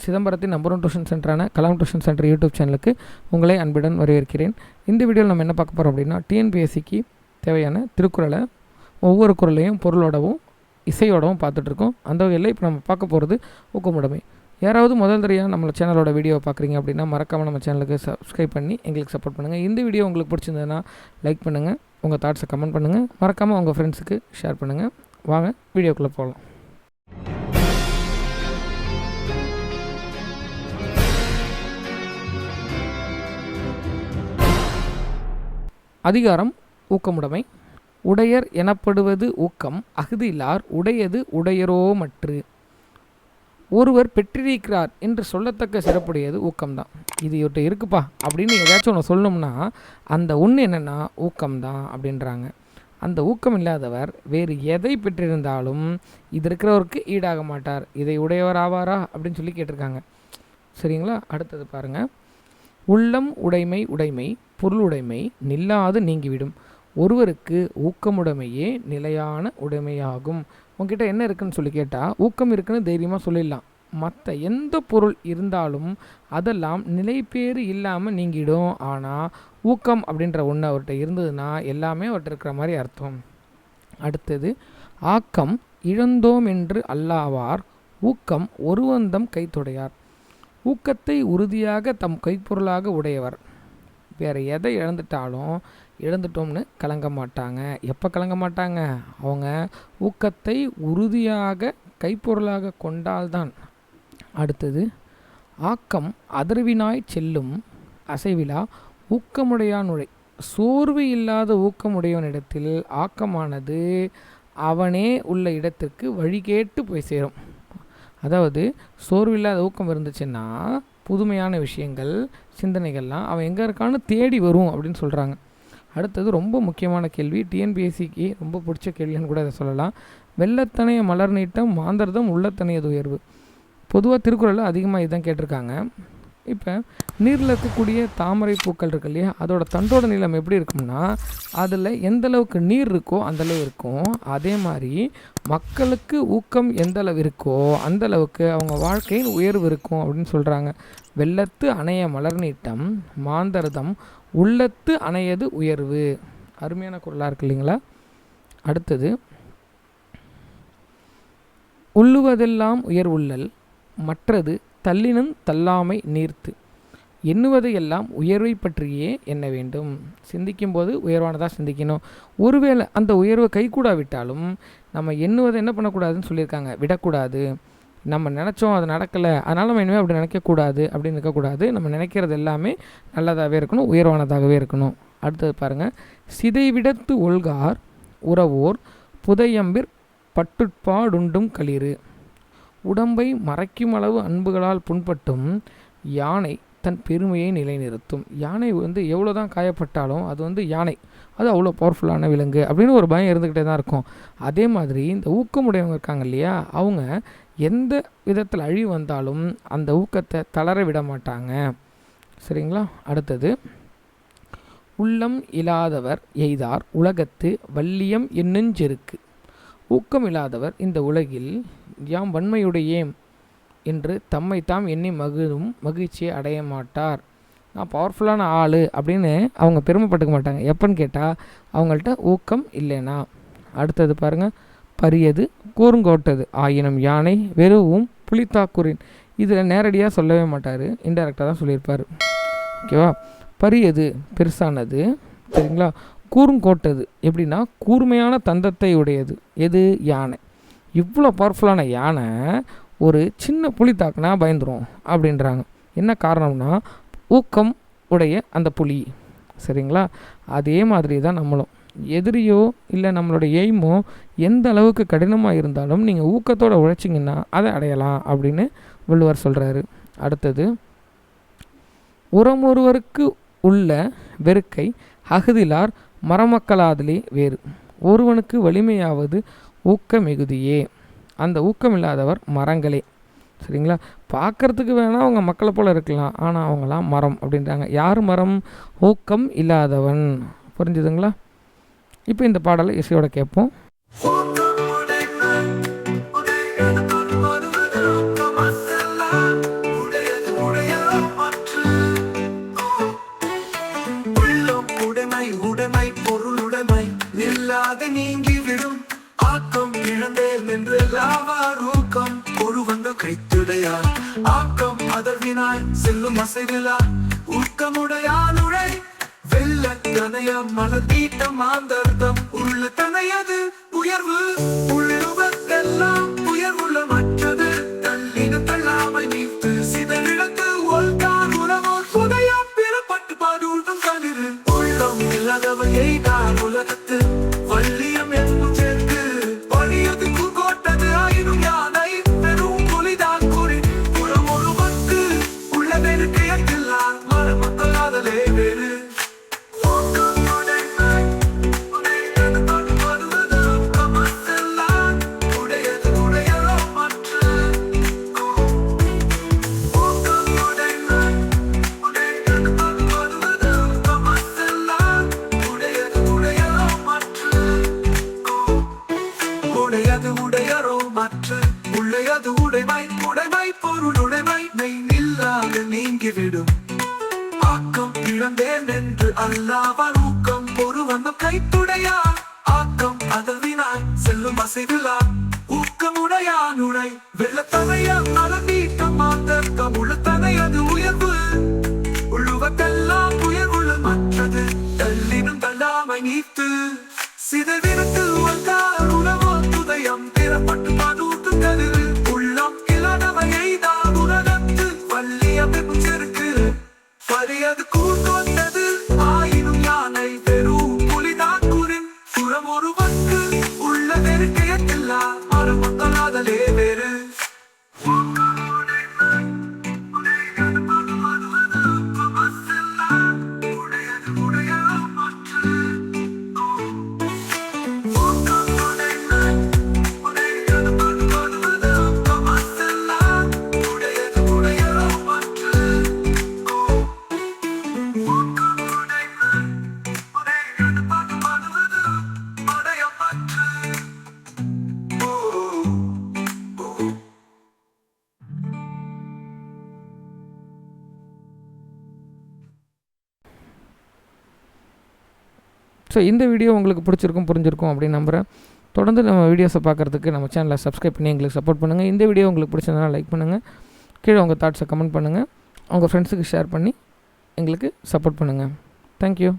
சிதம்பரத்தின் number 1 tuition சென்டரான Kalam tuition centre YouTube சேனலுக்கு உங்களை அன்புடன் வரவேற்கிறேன். இந்த வீடியோவில் நம்ம என்ன பார்க்க போகிறோம் அப்படின்னா, டிஎன்பிஎஸ்சிக்கு தேவையான திருக்குறளை ஒவ்வொரு குறளையும் பொருளோடவும் இசையோடவும் பார்த்துட்ருக்கோம். அந்த வகையில் இப்போ நம்ம பார்க்க போகிறது ஊக்கமுடைமை. யாராவது முதல் தடவையாக நம்ம சேனலோட வீடியோவை பார்க்குறீங்க அப்படின்னா மறக்காமல் நம்ம சேனலுக்கு சப்ஸ்கிரைப் பண்ணி எங்களுக்கு சப்போர்ட் பண்ணுங்கள். இந்த வீடியோ உங்களுக்கு பிடிச்சிருந்ததுன்னா லைக் பண்ணுங்கள், உங்கள் தாட்ஸை கமெண்ட் பண்ணுங்கள், மறக்காமல் உங்கள் ஃப்ரெண்ட்ஸுக்கு ஷேர் பண்ணுங்கள். வாங்க வீடியோக்குள்ளே போகலாம். அதிகாரம் ஊக்கமுடைமை. உடையர் எனப்படுவது ஊக்கம், அஃதிலார் உடையது உடையரோ மற்று. ஒருவர் பெற்றிருக்கிறார் என்று சொல்லத்தக்க சிறப்புடையது ஊக்கம்தான். இது இவர்கிட்ட இருக்குப்பா அப்படின்னு ஏதாச்சும் ஒன்று சொல்லணும்னா அந்த ஒன்று என்னென்னா ஊக்கம்தான் அப்படின்றாங்க. அந்த ஊக்கம் இல்லாதவர் வேறு எதை பெற்றிருந்தாலும் இது இருக்கிறவருக்கு ஈடாக மாட்டார். இதை உடையவர் ஆவாரா அப்படின்னு சொல்லி கேட்டிருக்காங்க. சரிங்களா? அடுத்தது பாருங்கள். உள்ளம் உடைமை உடைமை பொருளுடைமை நில்லாது நீங்கிவிடும். ஒருவருக்கு ஊக்கமுடைமையே நிலையான உடைமையாகும். உங்ககிட்ட என்ன இருக்குன்னு சொல்லி கேட்டால் ஊக்கம் இருக்குன்னு தைரியமாக சொல்லிடலாம். மற்ற எந்த பொருள் இருந்தாலும் அதெல்லாம் நிலைப்பேறு இல்லாமல் நீங்கிடும். ஆனால் ஊக்கம் அப்படின்ற ஒன்று அவர்கிட்ட இருந்ததுன்னா எல்லாமே அவர்கிட்ட இருக்கிற மாதிரி அர்த்தம். அடுத்தது, ஆக்கம் இழந்தோம் என்று அல்லாவார் ஊக்கம் ஒருவந்தம் கைத்தொடையார். ஊக்கத்தை உறுதியாக தம் கைப்பொருளாக உடையவர் வேறு எதை இழந்துட்டோம்னு கலங்க மாட்டாங்க. எப்போ கலங்க மாட்டாங்க? அவங்க ஊக்கத்தை உறுதியாக கைப்பொருளாக கொண்டால்தான். அடுத்தது, ஆக்கம் அதர்வினாய் செல்லும் அசைவிலா ஊக்கமுடையானுடை. சோர்வு இல்லாத ஊக்கமுடையவனிடத்தில் ஆக்கமானது அவனே உள்ள இடத்திற்கு வழிகேட்டு போய் சேரும். அதாவது சோர்வில்லாத ஊக்கம் இருந்துச்சுன்னா புதுமையான விஷயங்கள் சிந்தனைகள்லாம் அவன் எங்கே இருக்கான்னு தேடி வரும் அப்படின்னு சொல்கிறாங்க. அடுத்தது ரொம்ப முக்கியமான கேள்வி, டிஎன்பிஎஸ்சிக்கு ரொம்ப பிடிச்ச கேள்வின்னு கூட அதை சொல்லலாம். வெள்ளத்தனைய மலர் நீட்டம் மாந்தர்தம் உள்ளத்தனையது உயர்வு. பொதுவாக திருக்குறளில் அதிகமாக இதுதான் கேட்டிருக்காங்க. இப்போ நீரில் இருக்கக்கூடிய தாமரை பூக்கள் இருக்கு இல்லையா, அதோட தண்டோட நீளம் எப்படி இருக்கும்னா அதில் எந்தளவுக்கு நீர் இருக்கோ அந்தளவு இருக்கும். அதே மாதிரி மக்களுக்கு ஊக்கம் எந்தளவு இருக்கோ அந்தளவுக்கு அவங்க வாழ்க்கையின் உயர்வு இருக்கும் அப்படின்னு சொல்கிறாங்க. வெள்ளத்து அணைய மலர் நீட்டம் மாந்தர்தம் உள்ளத்து அணையது உயர்வு. அருமையான குறளாக இருக்கு இல்லைங்களா? அடுத்தது, உள்ளுவதெல்லாம் உயர்வுள்ளல் மற்றது தள்ளினும் தள்ளாமை நீர்த்து. எண்ணுவதையெல்லாம் உயர்வை பற்றியே எண்ண வேண்டும். சிந்திக்கும்போது உயர்வானதாக சிந்திக்கணும். ஒருவேளை அந்த உயர்வை கைகூடாவிட்டாலும் நம்ம எண்ணுவதை என்ன பண்ணக்கூடாதுன்னு சொல்லியிருக்காங்க, விடக்கூடாது. நம்ம நினச்சோம் அது நடக்கலை அதனால் நம்ம இனிமேல் அப்படி நினைக்கக்கூடாது அப்படின்னு இருக்கக்கூடாது. நம்ம நினைக்கிறது எல்லாமே நல்லதாகவே இருக்கணும், உயர்வானதாகவே இருக்கணும். அடுத்தது பாருங்கள். சிதைவிடத்து ஒல்கார் உறவோர் புதையம்பிற் பட்டுட்பாடுண்டும் களிறு. உடம்பை மறைக்கும் அளவு அன்புகளால் புண்பட்டும் யானை தன் பெருமையை நிலைநிறுத்தும். யானை எவ்வளோ தான் காயப்பட்டாலும் அது யானை, அது அவ்வளோ பவர்ஃபுல்லான விலங்கு அப்படின்னு ஒரு பயம் இருந்துக்கிட்டே தான் இருக்கும். அதே மாதிரி இந்த ஊக்கமுடையவங்க இருக்காங்க இல்லையா, அவங்க எந்த விதத்தில் அழிவு வந்தாலும் அந்த ஊக்கத்தை தளர விட மாட்டாங்க. சரிங்களா? அடுத்தது, உள்ளம் இல்லாதவர் எய்தார் உலகத்து வல்லியம் என்னுஞ்செருக்கு. ஊக்கம் இல்லாதவர் இந்த உலகில் யாம் வன்மையுடையேம் என்று தம்மை தாம் எண்ணி மகிழ்ச்சியை அடைய மாட்டார். நான் பவர்ஃபுல்லான ஆள் அப்படின்னு அவங்க பெருமைப்பட்டுக்க மாட்டாங்க. எப்போன்னு கேட்டால் அவங்கள்ட்ட ஊக்கம் இல்லைனா. அடுத்தது பாருங்கள். பரியது கூறுங்கோட்டது ஆயினும் யானை வெறுவும் புலித்தாக்குரின். இதில் நேரடியாக சொல்லவே மாட்டார், இன்டெரக்டாக தான் சொல்லியிருப்பார். ஓகேவா? பரியது பெருசானது, சரிங்களா? கூறுங்கோட்டது எப்படின்னா கூர்மையான தந்தத்தை உடையது. எது? யானை. இவ்வளோ பவர்ஃபுல்லான யானை ஒரு சின்ன புலி தாக்குனா பயந்துரும் அப்படின்றாங்க. என்ன காரணம்னா ஊக்கம் உடைய அந்த புலி. சரிங்களா? அதே மாதிரி தான் நம்மளும் எதிரியோ இல்லை நம்மளோட எய்மோ எந்த அளவுக்கு கடினமாக இருந்தாலும் நீங்கள் ஊக்கத்தோடு உழைச்சிங்கன்னா அதை அடையலாம் அப்படின்னு வள்ளுவர் சொல்கிறாரு. அடுத்தது, உரமொருவருக்கு உள்ள வெறுக்கை அகுதிலார் மரமக்களாதலே வேறு. ஒருவனுக்கு வலிமையாவது ஊக்க மிகுதியே. அந்த ஊக்கம் இல்லாதவர் மரங்களே. சரிங்களா? பார்க்குறதுக்கு வேணால் அவங்க மக்களை போல் இருக்கலாம், ஆனால் அவங்களாம் மரம் அப்படின்றாங்க. யார் மரம்? ஊக்கம் இல்லாதவன். புரிஞ்சுதுங்களா? இப்போ இந்த பாடலை இசையோட கேட்போம். எல்லாவார் ஊக்கம் ஒருவந்த கைத்துடையார் ஆக்கம் அதர்வினாய் செல்லும் அசைவிலா ஊக்கமுடையான் உழை வெள்ள தனைய மலர் தீட்டம் ஆந்தர்த்தம் உள்ள தனையது உயர்வு உள்ளுவதெல்லாம் உயர்வுள்ள மற்றது தள்ளின தள்ளாமை நீத்து சிதறிழந்து ஒல்கான் உணவோர் புதையா பிறப்பட்டு பாடுள்ளும் கணிறு உள்ளம் இல்லாதவையை நான் உலகத்து வள்ளியம் என்னும் சேர்க்கு பணியது கூட்டது ஆயினும் யானை பெரும் புலிதான் கூறி புறம் ஒருவருக்கு உள்ள வெறுக்கையத்தில்லார் மரமக்களாதலே வேறு உடையது உடையரோ மற்ற உள்ளையது உடைமை உடைமை பொருள் உடைமை மெய் நில்லாது நீங்கிவிடும் ஆக்கம் இழந்தேன் என்று அல்லாவார் ஊக்கம் ஒருவன் கைத்துடையார் ஆக்கம் அதவினாய் செல்லும் அசைவிலா ஊக்கமுடையான் உடை வெள்ளத்தனைய மலநீட்டம் ஆந்தர்த்தம் உள்ளத்தனையது உயர்வு உள்ளுவதெல்லாம் உயர்வுள்ள மற்றது தள்ளினும் தள்ளாமை நீத்து சிதவிருத்து வந்தார் உணவோ துதயம் திறப்பட்டு பாதூத்து கதிரு உள்ளம் இல்லாதவையை தான் உலகத்து வள்ளியம் என்னும் செருக்கு பரியது கூட்டது ஆயினும் யானை பெரும் புலிதான் கூறின் புறம் ஒருவருக்கு உள்ள வெறுக்கையத்தில்லா மரமக்களாதலே வேறு ஸோ இந்த வீடியோ உங்களுக்கு பிடிச்சிருக்கும் புரிஞ்சிருக்கும் அப்படின்னு நம்புகிறேன். தொடர்ந்து நம்ம வீடியோஸை பார்க்குறதுக்கு நம்ம சேனலை சப்ஸ்கிரைப் பண்ணி எங்களுக்கு சப்போர்ட் பண்ணுங்கள். இந்த வீடியோ உங்களுக்கு பிடிச்சதுனால லைக் பண்ணுங்கள். கீழே உங்கள் தாட்ஸை கமெண்ட் பண்ணுங்கள். உங்கள் ஃப்ரெண்ட்ஸுக்கு ஷேர் பண்ணி எங்களுக்கு சப்போர்ட் பண்ணுங்கள். தேங்க்யூ.